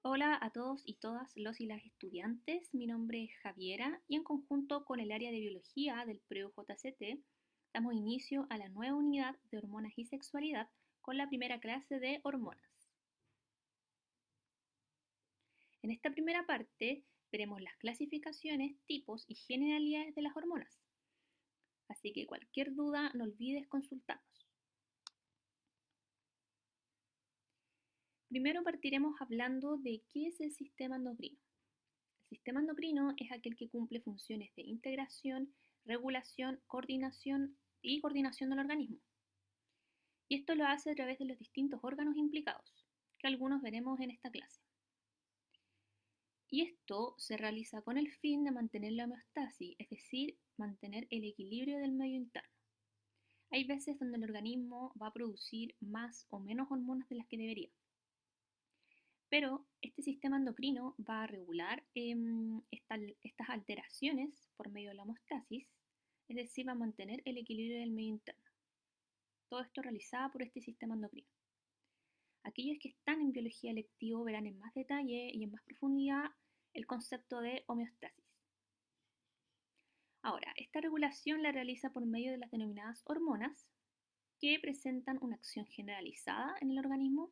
Hola a todos y todas los y las estudiantes, mi nombre es Javiera y en conjunto con el área de biología del PREU JCT damos inicio a la nueva unidad de hormonas y sexualidad con la primera clase de hormonas. En esta primera parte veremos las clasificaciones, tipos y generalidades de las hormonas, así que cualquier duda no olvides consultarnos. Primero partiremos hablando de qué es el sistema endocrino. El sistema endocrino es aquel que cumple funciones de integración, regulación, coordinación del organismo. Y esto lo hace a través de los distintos órganos implicados, que algunos veremos en esta clase. Y esto se realiza con el fin de mantener la homeostasis, es decir, mantener el equilibrio del medio interno. Hay veces donde el organismo va a producir más o menos hormonas de las que debería. Pero este sistema endocrino va a regular estas alteraciones por medio de la homeostasis, es decir, va a mantener el equilibrio del medio interno. Todo esto realizado por este sistema endocrino. Aquellos que están en biología electivo verán en más detalle y en más profundidad el concepto de homeostasis. Ahora, esta regulación la realiza por medio de las denominadas hormonas, que presentan una acción generalizada en el organismo,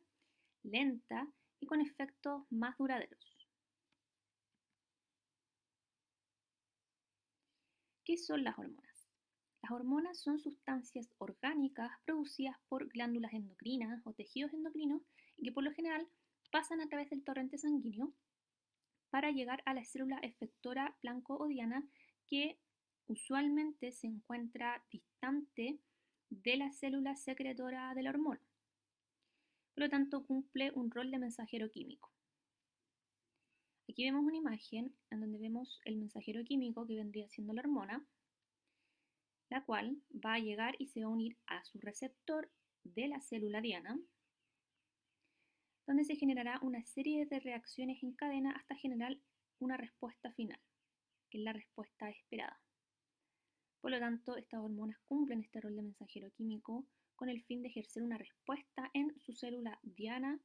lenta y con efectos más duraderos. ¿Qué son las hormonas? Las hormonas son sustancias orgánicas producidas por glándulas endocrinas o tejidos endocrinos y que por lo general pasan a través del torrente sanguíneo para llegar a la célula efectora blanco o diana que usualmente se encuentra distante de la célula secretora de la hormona. Por lo tanto, cumple un rol de mensajero químico. Aquí vemos una imagen en donde vemos el mensajero químico que vendría siendo la hormona, la cual va a llegar y se va a unir a su receptor de la célula diana, donde se generará una serie de reacciones en cadena hasta generar una respuesta final, que es la respuesta esperada. Por lo tanto, estas hormonas cumplen este rol de mensajero químico con el fin de ejercer una respuesta en su célula diana,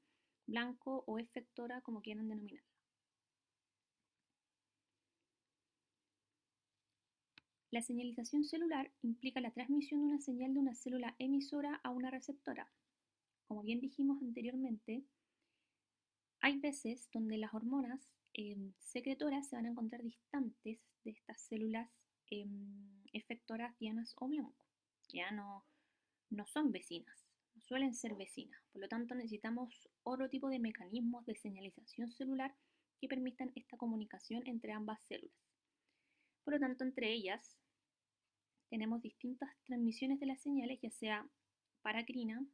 blanco o efectora, como quieran denominarla. La señalización celular implica la transmisión de una señal de una célula emisora a una receptora. Como bien dijimos anteriormente, hay veces donde las hormonas secretoras se van a encontrar distantes de estas células efectoras dianas o blanco. Ya no son vecinas, no suelen ser vecinas. Por lo tanto, necesitamos otro tipo de mecanismos de señalización celular que permitan esta comunicación entre ambas células. Por lo tanto, entre ellas tenemos distintas transmisiones de las señales, ya sea paracrina,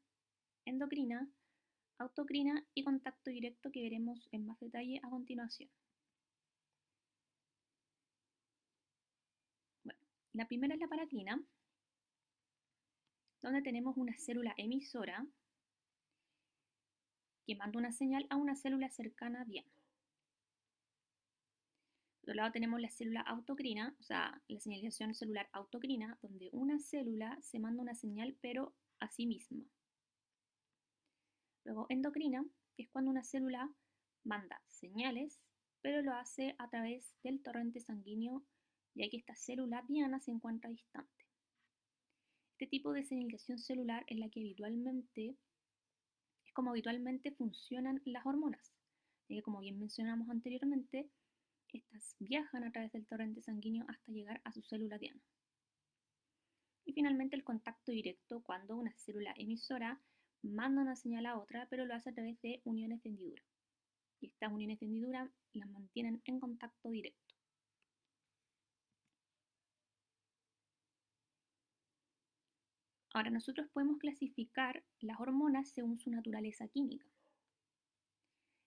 endocrina, autocrina y contacto directo, que veremos en más detalle a continuación. Bueno, la primera es la paracrina, donde tenemos una célula emisora que manda una señal a una célula cercana diana. Por otro lado tenemos la célula autocrina, o sea, la señalización celular autocrina, donde una célula se manda una señal pero a sí misma. Luego endocrina, que es cuando una célula manda señales, pero lo hace a través del torrente sanguíneo, ya que esta célula diana se encuentra distante. Este tipo de señalización celular es como habitualmente funcionan las hormonas, ya que como bien mencionamos anteriormente, estas viajan a través del torrente sanguíneo hasta llegar a su célula diana. Y finalmente el contacto directo, cuando una célula emisora manda una señal a otra, pero lo hace a través de uniones de hendidura. Y estas uniones de hendidura las mantienen en contacto directo. Ahora nosotros podemos clasificar las hormonas según su naturaleza química.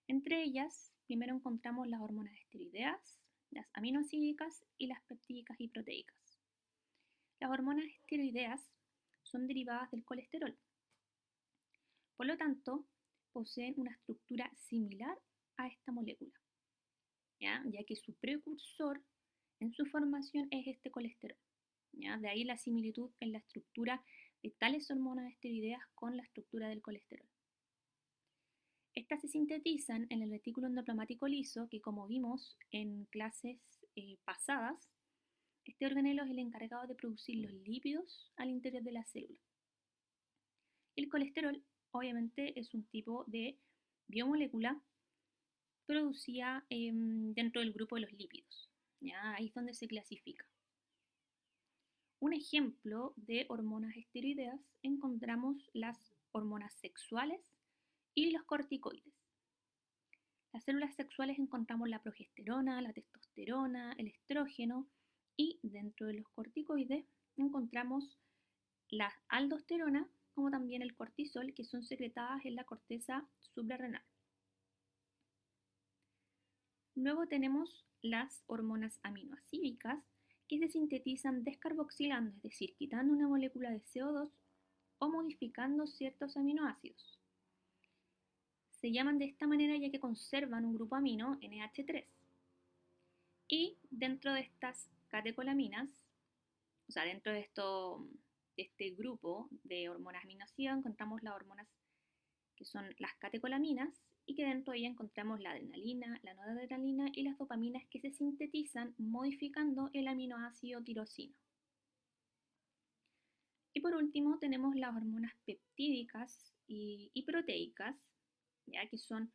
Entre ellas, primero encontramos las hormonas esteroideas, las aminoácidas y las peptídicas y proteicas. Las hormonas esteroideas son derivadas del colesterol. Por lo tanto, poseen una estructura similar a esta molécula, ya que su precursor en su formación es este colesterol. ¿Ya? De ahí la similitud en la estructura de tales hormonas esteroideas con la estructura del colesterol. Estas se sintetizan en el retículo endoplasmático liso, que como vimos en clases pasadas, este organelo es el encargado de producir los lípidos al interior de la célula. El colesterol, obviamente, es un tipo de biomolécula producida dentro del grupo de los lípidos. ¿Ya? Ahí es donde se clasifica. Un ejemplo de hormonas esteroideas encontramos las hormonas sexuales y los corticoides. Las células sexuales encontramos la progesterona, la testosterona, el estrógeno y dentro de los corticoides encontramos la aldosterona como también el cortisol, que son secretadas en la corteza suprarrenal. Luego tenemos las hormonas aminoácidicas que se sintetizan descarboxilando, es decir, quitando una molécula de CO2 o modificando ciertos aminoácidos. Se llaman de esta manera ya que conservan un grupo amino NH3. Y dentro de estas catecolaminas, o sea, dentro de este grupo de hormonas aminoácidas encontramos las hormonas que son las catecolaminas y que dentro de ella encontramos la adrenalina, la noradrenalina y las dopaminas que se sintetizan modificando el aminoácido tirosina. Y por último tenemos las hormonas peptídicas y proteicas, ya que son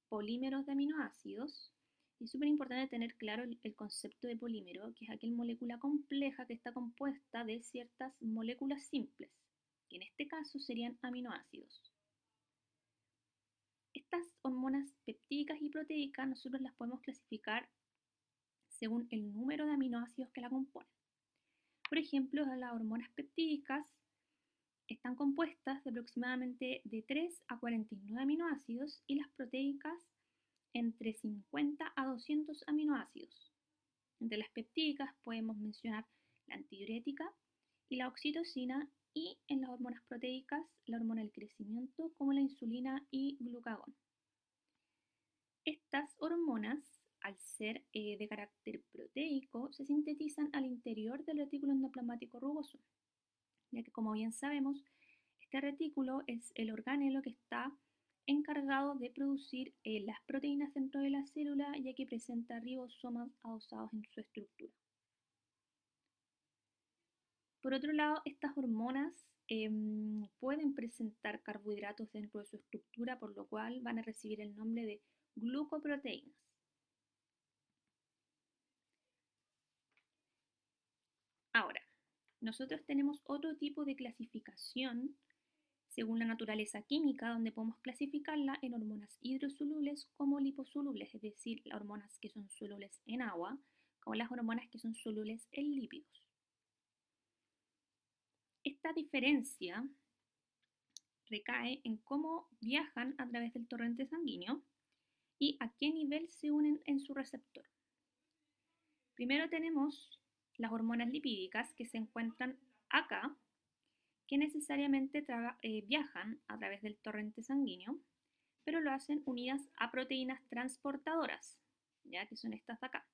polímeros de aminoácidos. Y es súper importante tener claro el concepto de polímero, que es aquella molécula compleja que está compuesta de ciertas moléculas simples, que en este caso serían aminoácidos. Estas hormonas peptídicas y proteicas nosotros las podemos clasificar según el número de aminoácidos que la componen. Por ejemplo, las hormonas peptídicas están compuestas de aproximadamente de 3 a 49 aminoácidos y las proteicas entre 50 a 200 aminoácidos. Entre las peptídicas podemos mencionar la antidiurética y la oxitocina, y en las hormonas proteicas la hormona del crecimiento como la insulina y glucagón. Estas hormonas, al ser de carácter proteico, se sintetizan al interior del retículo endoplasmático rugoso, ya que como bien sabemos, este retículo es el organelo que está encargado de producir las proteínas dentro de la célula, ya que presenta ribosomas adosados en su estructura. Por otro lado, estas hormonas pueden presentar carbohidratos dentro de su estructura, por lo cual van a recibir el nombre de glucoproteínas. Ahora, nosotros tenemos otro tipo de clasificación según la naturaleza química, donde podemos clasificarla en hormonas hidrosolubles como liposolubles, es decir, las hormonas que son solubles en agua, como las hormonas que son solubles en lípidos. Esta diferencia recae en cómo viajan a través del torrente sanguíneo y a qué nivel se unen en su receptor. Primero tenemos las hormonas lipídicas que se encuentran acá, que necesariamente viajan a través del torrente sanguíneo, pero lo hacen unidas a proteínas transportadoras, ya que son estas de acá.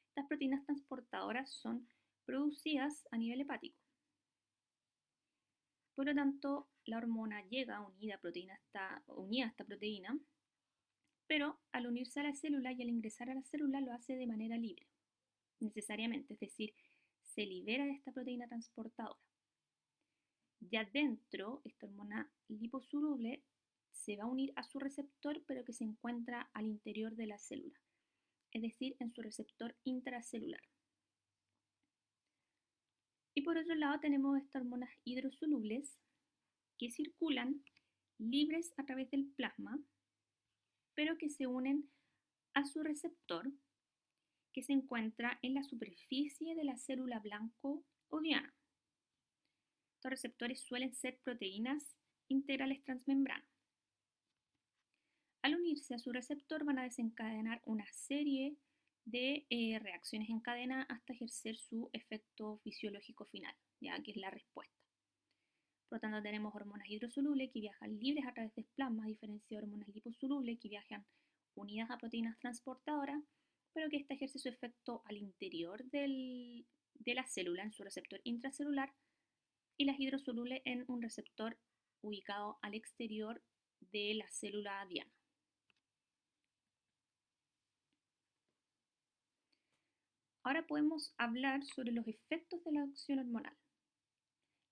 Estas proteínas transportadoras son producidas a nivel hepático. Por lo tanto, la hormona llega unida a esta proteína, pero al unirse a la célula y al ingresar a la célula lo hace de manera libre, necesariamente, es decir, se libera de esta proteína transportadora. Ya dentro, esta hormona liposoluble se va a unir a su receptor, pero que se encuentra al interior de la célula, es decir, en su receptor intracelular. Y por otro lado tenemos estas hormonas hidrosolubles que circulan libres a través del plasma, pero que se unen a su receptor, que se encuentra en la superficie de la célula blanco o diana. Estos receptores suelen ser proteínas integrales transmembranas. Al unirse a su receptor van a desencadenar una serie de reacciones en cadena hasta ejercer su efecto fisiológico final, ya que es la respuesta. Por lo tanto, tenemos hormonas hidrosolubles que viajan libres a través del plasma, a diferencia de hormonas liposolubles que viajan unidas a proteínas transportadoras, pero que ésta ejerce su efecto al interior de la célula, en su receptor intracelular, y las hidrosolubles en un receptor ubicado al exterior de la célula diana. Ahora podemos hablar sobre los efectos de la acción hormonal.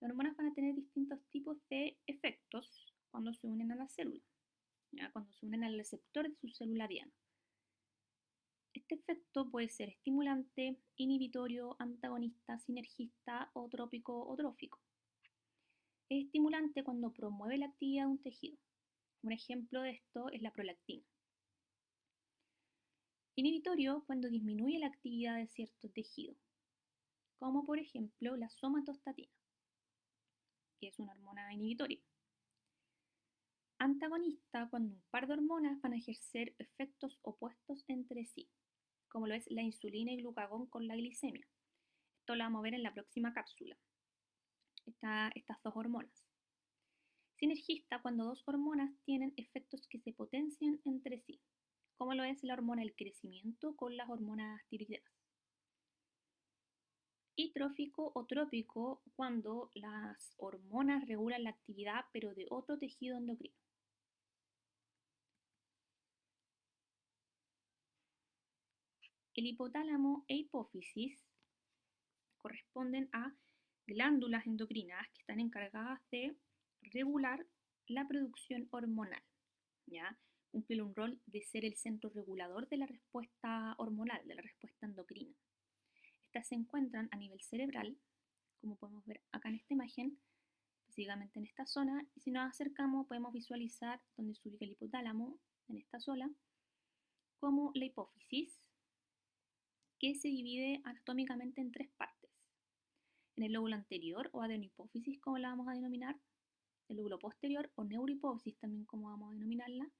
Las hormonas van a tener distintos tipos de efectos cuando se unen a la célula, ¿ya? Cuando se unen al receptor de su célula diana. Este efecto puede ser estimulante, inhibitorio, antagonista, sinergista o trópico o trófico. Es estimulante cuando promueve la actividad de un tejido. Un ejemplo de esto es la prolactina. Inhibitorio cuando disminuye la actividad de cierto tejido, como por ejemplo la somatostatina, que es una hormona inhibitoria. Antagonista cuando un par de hormonas van a ejercer efectos opuestos entre sí, como lo es la insulina y glucagón con la glicemia. Esto lo vamos a ver en la próxima cápsula. Estas dos hormonas. Sinergista cuando dos hormonas tienen efectos que se potencian entre sí, como lo es la hormona del crecimiento con las hormonas tiroideas. Y trófico o trópico cuando las hormonas regulan la actividad pero de otro tejido endocrino. El hipotálamo e hipófisis corresponden a glándulas endocrinas que están encargadas de regular la producción hormonal, ¿ya? Cumplen un rol de ser el centro regulador de la respuesta hormonal, de la respuesta endocrina. Estas se encuentran a nivel cerebral, como podemos ver acá en esta imagen, específicamente en esta zona, y si nos acercamos podemos visualizar donde se ubica el hipotálamo, en esta zona, como la hipófisis, que se divide anatómicamente en tres partes. En el lóbulo anterior o adenohipófisis, como la vamos a denominar, el lóbulo posterior o neurohipófisis también como vamos a denominarla,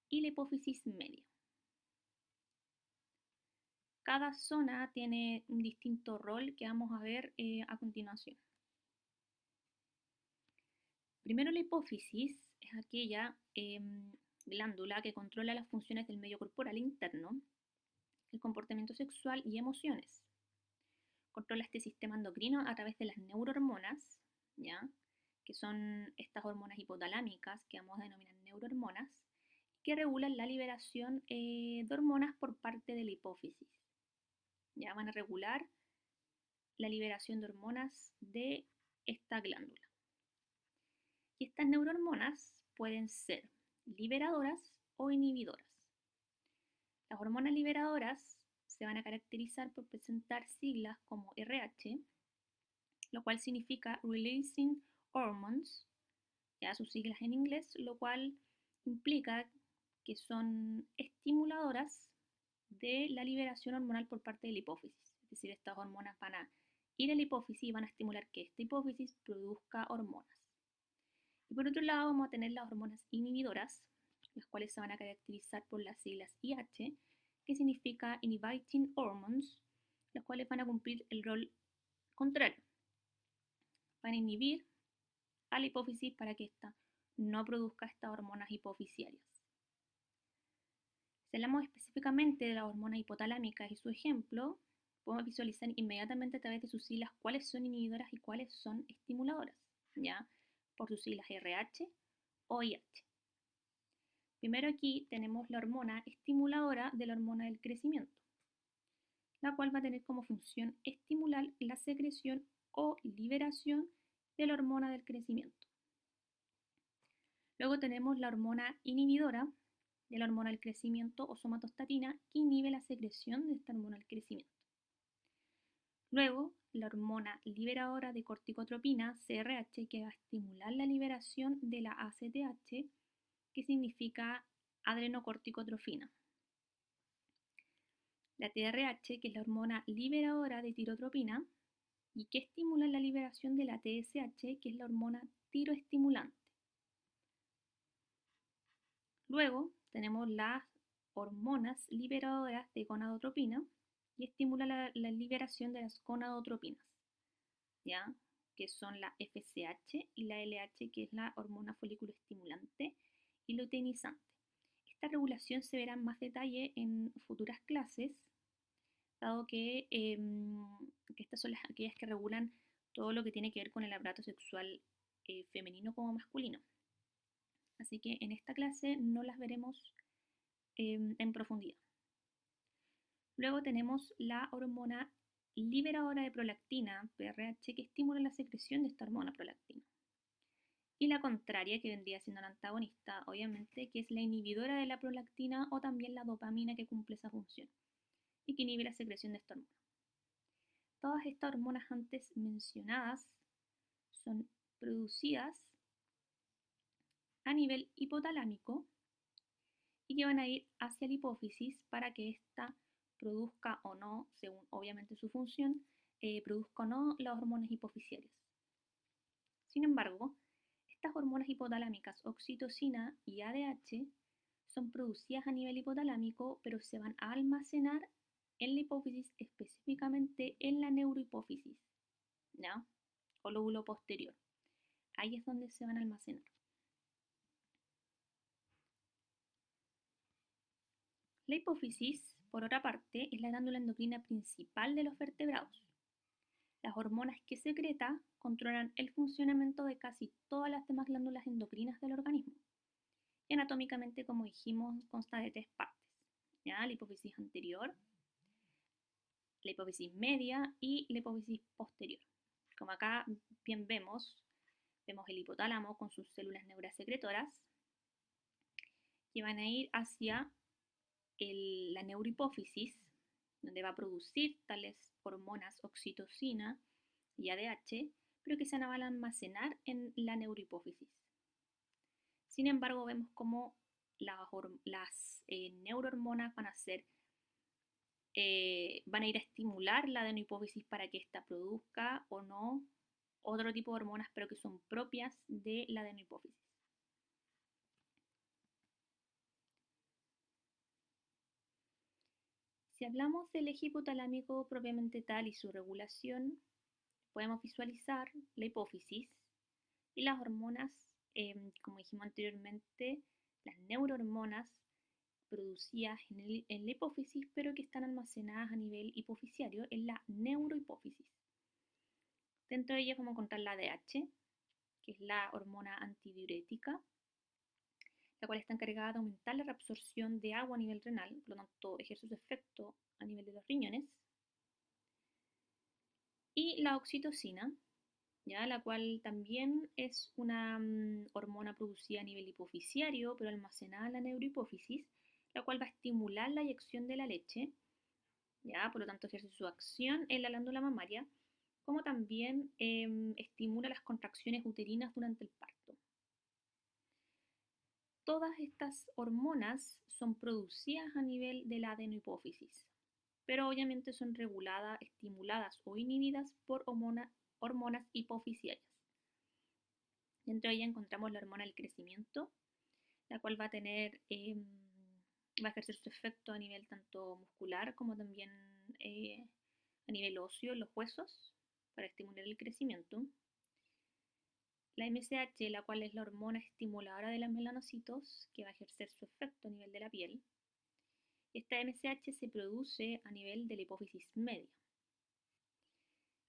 y la hipófisis media. Cada zona tiene un distinto rol que vamos a ver a continuación. Primero, la hipófisis es aquella glándula que controla las funciones del medio corporal interno, el comportamiento sexual y emociones. Controla este sistema endocrino a través de las neurohormonas, ¿ya? Que son estas hormonas hipotalámicas que vamos a denominar neurohormonas, que regulan la liberación de hormonas por parte de la hipófisis. Ya van a regular la liberación de hormonas de esta glándula. Y estas neurohormonas pueden ser liberadoras o inhibidoras. Las hormonas liberadoras se van a caracterizar por presentar siglas como RH, lo cual significa Releasing Hormones, ya sus siglas en inglés, lo cual implica que son estimuladoras de la liberación hormonal por parte de la hipófisis. Es decir, estas hormonas van a ir a la hipófisis y van a estimular que esta hipófisis produzca hormonas. Y por otro lado vamos a tener las hormonas inhibidoras, las cuales se van a caracterizar por las siglas IH, que significa Inhibiting Hormones, las cuales van a cumplir el rol contrario. Van a inhibir a la hipófisis para que ésta no produzca estas hormonas hipofisiarias. Si hablamos específicamente de las hormonas hipotalámicas y su ejemplo, podemos visualizar inmediatamente a través de sus siglas cuáles son inhibidoras y cuáles son estimuladoras, ¿ya? Por sus siglas RH o IH. Primero aquí tenemos la hormona estimuladora de la hormona del crecimiento, la cual va a tener como función estimular la secreción o liberación de la hormona del crecimiento. Luego tenemos la hormona inhibidora de la hormona del crecimiento o somatostatina, que inhibe la secreción de esta hormona del crecimiento. Luego, la hormona liberadora de corticotropina, CRH, que va a estimular la liberación de la ACTH, que significa adrenocorticotrofina. La TRH, que es la hormona liberadora de tirotropina, y que estimula la liberación de la TSH, que es la hormona tiroestimulante. Luego tenemos las hormonas liberadoras de gonadotropina y estimula la liberación de las gonadotropinas, ¿ya? Que son la FSH y la LH, que es la hormona folículo estimulante y luteinizante. Esta regulación se verá en más detalle en futuras clases, dado que estas son aquellas que regulan todo lo que tiene que ver con el aparato sexual femenino como masculino. Así que en esta clase no las veremos en profundidad. Luego tenemos la hormona liberadora de prolactina, PRH, que estimula la secreción de esta hormona prolactina. Y la contraria, que vendría siendo la antagonista, obviamente, que es la inhibidora de la prolactina o también la dopamina que cumple esa función y que inhibe la secreción de esta hormona. Todas estas hormonas antes mencionadas son producidas a nivel hipotalámico y que van a ir hacia la hipófisis para que ésta produzca o no, según obviamente su función, produzca o no las hormonas hipofisiales. Sin embargo, estas hormonas hipotalámicas, oxitocina y ADH, son producidas a nivel hipotalámico, pero se van a almacenar en la hipófisis, específicamente en la neurohipófisis, ¿ya? O lóbulo posterior. Ahí es donde se van a almacenar. La hipófisis, por otra parte, es la glándula endocrina principal de los vertebrados. Las hormonas que secreta controlan el funcionamiento de casi todas las demás glándulas endocrinas del organismo. Y anatómicamente, como dijimos, consta de tres partes, ¿ya? La hipófisis anterior, la hipófisis media y la hipófisis posterior. Como acá bien vemos el hipotálamo con sus células neurosecretoras que van a ir hacia la neurohipófisis, donde va a producir tales hormonas oxitocina y ADH, pero que se van a almacenar en la neurohipófisis. Sin embargo, vemos cómo las neurohormonas van a ir a estimular la adenohipófisis para que ésta produzca o no otro tipo de hormonas, pero que son propias de la adenohipófisis. Si hablamos del eje hipotalámico propiamente tal y su regulación, podemos visualizar la hipófisis y las hormonas, como dijimos anteriormente, las neurohormonas producidas en la hipófisis, pero que están almacenadas a nivel hipofisiario en la neurohipófisis. Dentro de ellas vamos a encontrar la ADH, que es la hormona antidiurética, la cual está encargada de aumentar la reabsorción de agua a nivel renal, por lo tanto ejerce su efecto a nivel de los riñones. Y la oxitocina, ¿ya? La cual también es una hormona producida a nivel hipofisiario, pero almacenada en la neurohipófisis, la cual va a estimular la eyección de la leche, ¿ya? Por lo tanto ejerce su acción en la glándula mamaria, como también estimula las contracciones uterinas durante el parto. Todas estas hormonas son producidas a nivel de la adenohipófisis, pero obviamente son reguladas, estimuladas o inhibidas por hormonas hipofisiarias. Dentro de ella encontramos la hormona del crecimiento, la cual va a ejercer su efecto a nivel tanto muscular como también a nivel óseo en los huesos para estimular el crecimiento. La MSH, la cual es la hormona estimuladora de los melanocitos, que va a ejercer su efecto a nivel de la piel. Esta MSH se produce a nivel de la hipófisis media.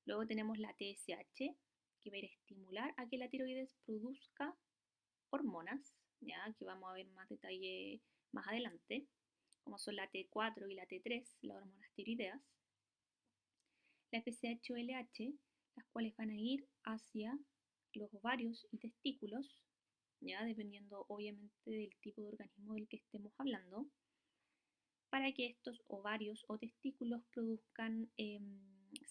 Luego tenemos la TSH, que va a ir a estimular a que la tiroides produzca hormonas, ¿ya? Que vamos a ver más detalle más adelante, como son la T4 y la T3, las hormonas tiroideas. La FSH o LH, las cuales van a ir hacia los ovarios y testículos, ¿ya? Dependiendo obviamente del tipo de organismo del que estemos hablando, para que estos ovarios o testículos produzcan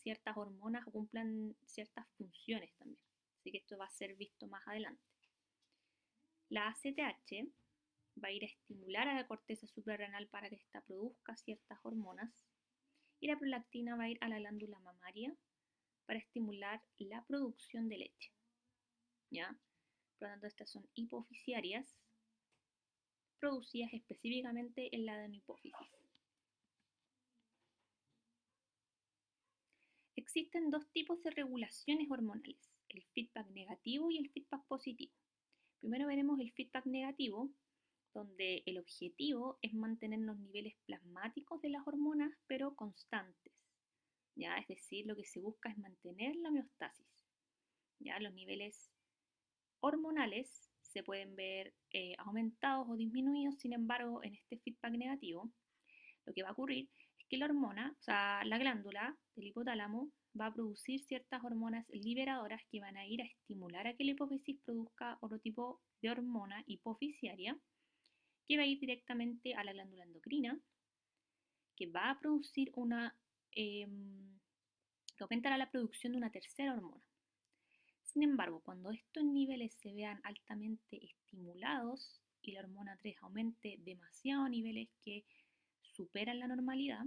ciertas hormonas o cumplan ciertas funciones también. Así que esto va a ser visto más adelante. La ACTH va a ir a estimular a la corteza suprarrenal para que ésta produzca ciertas hormonas y la prolactina va a ir a la glándula mamaria para estimular la producción de leche, ¿ya? Por lo tanto, estas son hipofisiarias producidas específicamente en la adenohipófisis. Existen dos tipos de regulaciones hormonales, el feedback negativo y el feedback positivo. Primero veremos el feedback negativo, donde el objetivo es mantener los niveles plasmáticos de las hormonas, pero constantes. ¿Ya? Es decir, lo que se busca es mantener la homeostasis. ¿Ya? Los niveles hormonales se pueden ver aumentados o disminuidos, sin embargo, en este feedback negativo, lo que va a ocurrir es Que la hormona, o sea, la glándula del hipotálamo va a producir ciertas hormonas liberadoras que van a ir a estimular a que la hipófisis produzca otro tipo de hormona hipofisiaria que va a ir directamente a la glándula endocrina, que va a producir eh, que aumentará la producción de una tercera hormona. Sin embargo, cuando estos niveles se vean altamente estimulados y la hormona 3 aumente demasiado a niveles que superan la normalidad,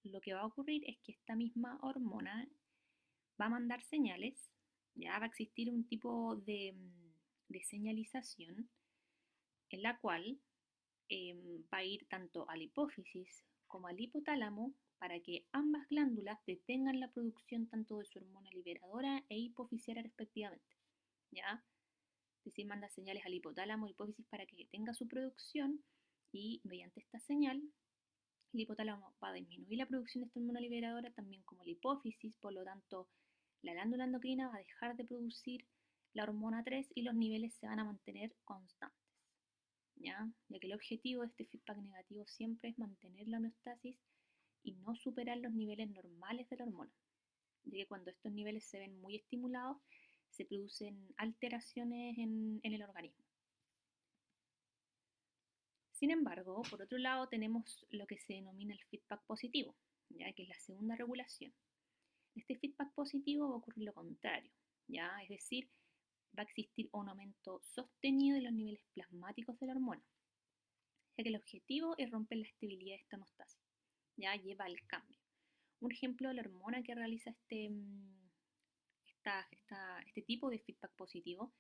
lo que va a ocurrir es que esta misma hormona va a mandar señales, ya va a existir un tipo de señalización en la cual va a ir tanto a la hipófisis como al hipotálamo para que ambas glándulas detengan la producción tanto de su hormona liberadora e hipofisiaria respectivamente. ¿Ya? Es decir, manda señales al hipotálamo e hipófisis para que detenga su producción y mediante esta señal el hipotálamo va a disminuir la producción de esta hormona liberadora, también como la hipófisis, por lo tanto la glándula endocrina va a dejar de producir la hormona 3 y los niveles se van a mantener constantes. ¿Ya? Ya que el objetivo de este feedback negativo siempre es mantener la homeostasis y no superar los niveles normales de la hormona, ya que cuando estos niveles se ven muy estimulados, se producen alteraciones en el organismo. Sin embargo, por otro lado, tenemos lo que se denomina el feedback positivo, ¿ya? Que es la segunda regulación. En este feedback positivo va a ocurrir lo contrario, ¿ya? Es decir, va a existir un aumento sostenido de los niveles plasmáticos de la hormona, ya que el objetivo es romper la estabilidad de esta homeostasis, ya lleva al cambio. Un ejemplo de la hormona que realiza este tipo de feedback positivo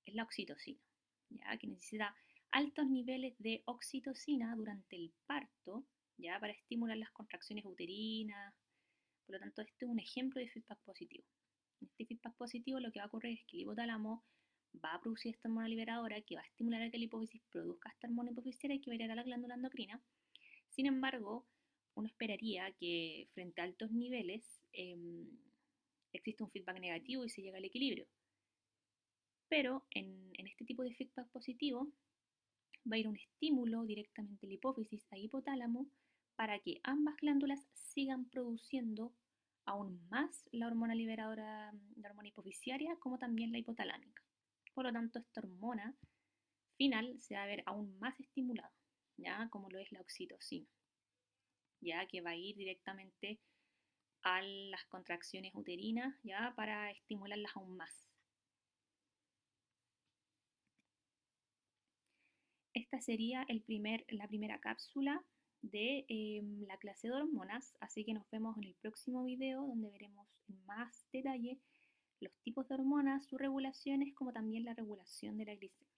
es la oxitocina, ya que necesita altos niveles de oxitocina durante el parto, ya para estimular las contracciones uterinas. Por lo tanto, este es un ejemplo de feedback positivo. En este feedback positivo lo que va a ocurrir es que el hipotálamo va a producir esta hormona liberadora que va a estimular a que la hipófisis produzca esta hormona hipofisiaria que va a ir a la glándula endocrina. Sin embargo, uno esperaría que frente a altos niveles exista un feedback negativo y se llega al equilibrio. Pero en este tipo de feedback positivo va a ir un estímulo directamente a la hipófisis a hipotálamo para que ambas glándulas sigan produciendo aún más la hormona liberadora, la hormona hipofisiaria, como también la hipotalámica. Por lo tanto, esta hormona final se va a ver aún más estimulada, ¿ya? Como lo es la oxitocina, ya que va a ir directamente a las contracciones uterinas, ya para estimularlas aún más. Esta sería la primera cápsula de la clase de hormonas, así que nos vemos en el próximo video donde veremos en más detalle los tipos de hormonas, sus regulaciones, como también la regulación de la glicemia.